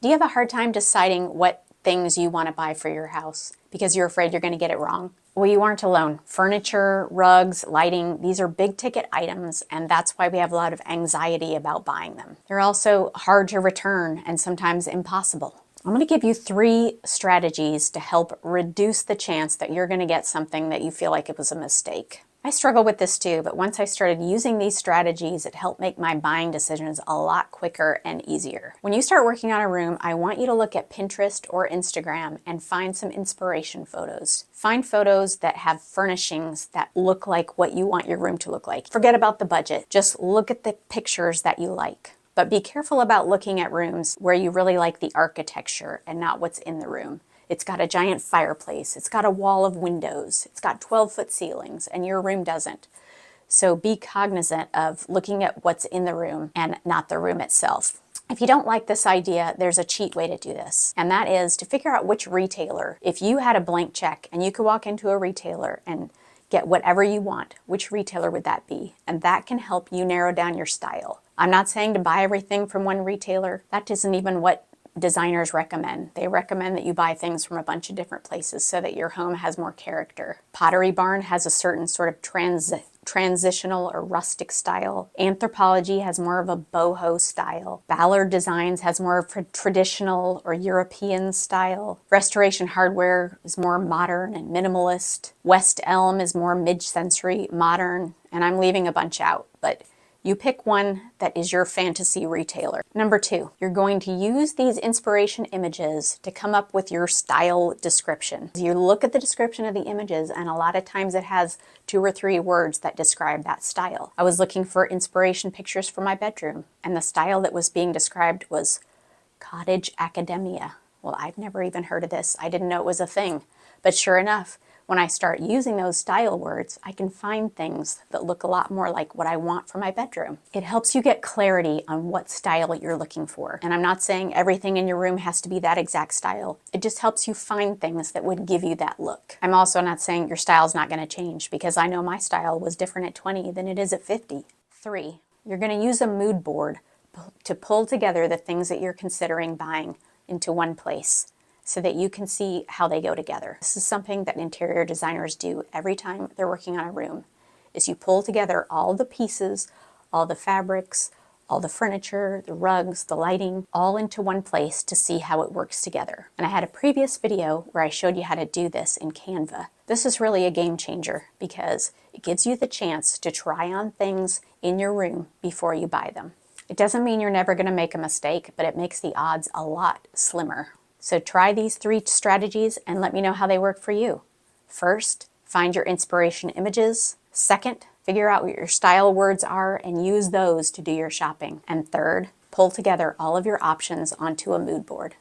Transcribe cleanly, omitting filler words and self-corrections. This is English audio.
Do you have a hard time deciding what things you want to buy for your house because you're afraid you're going to get it wrong? Well, you aren't alone. Furniture, rugs, lighting, these are big ticket items, and that's why we have a lot of anxiety about buying them. They're also hard to return and sometimes impossible. I'm going to give you 3 strategies to help reduce the chance that you're going to get something that you feel like it was a mistake. I struggle with this too, but once I started using these strategies, it helped make my buying decisions a lot quicker and easier. When you start working on a room, I want you to look at Pinterest or Instagram and find some inspiration photos. Find photos that have furnishings that look like what you want your room to look like. Forget about the budget. Just look at the pictures that you like. But be careful about looking at rooms where you really like the architecture and not what's in the room. It's got a giant fireplace, it's got a wall of windows, it's got 12-foot ceilings, and your room doesn't. So be cognizant of looking at what's in the room and not the room itself. If you don't like this idea, there's a cheat way to do this, and that is to figure out which retailer, if you had a blank check and you could walk into a retailer and get whatever you want, which retailer would that be? And that can help you narrow down your style. I'm not saying to buy everything from one retailer. That isn't even what designers recommend. They recommend that you buy things from a bunch of different places so that your home has more character. Pottery Barn has a certain sort of transitional or rustic style. Anthropologie has more of a boho style. Ballard Designs has more of a traditional or European style. Restoration Hardware is more modern and minimalist. West Elm is more mid-century modern, and I'm leaving a bunch out, but you pick one that is your fantasy retailer. Number 2, you're going to use these inspiration images to come up with your style description. You look at the description of the images, and a lot of times it has 2 or 3 words that describe that style. I was looking for inspiration pictures for my bedroom, and the style that was being described was cottage academia. Well, I've never even heard of this. I didn't know it was a thing. But sure enough, when I start using those style words, I can find things that look a lot more like what I want for my bedroom. It helps you get clarity on what style you're looking for. And I'm not saying everything in your room has to be that exact style. It just helps you find things that would give you that look. I'm also not saying your style's not going to change, because I know my style was different at 20 than it is at 50. 3, you're going to use a mood board to pull together the things that you're considering buying into one place, so that you can see how they go together. This is something that interior designers do every time they're working on a room, is you pull together all the pieces, all the fabrics, all the furniture, the rugs, the lighting, all into one place to see how it works together. And I had a previous video where I showed you how to do this in Canva. This is really a game changer because it gives you the chance to try on things in your room before you buy them. It doesn't mean you're never going to make a mistake, but it makes the odds a lot slimmer. So try these 3 strategies and let me know how they work for you. First, find your inspiration images. Second, figure out what your style words are and use those to do your shopping. And third, pull together all of your options onto a mood board.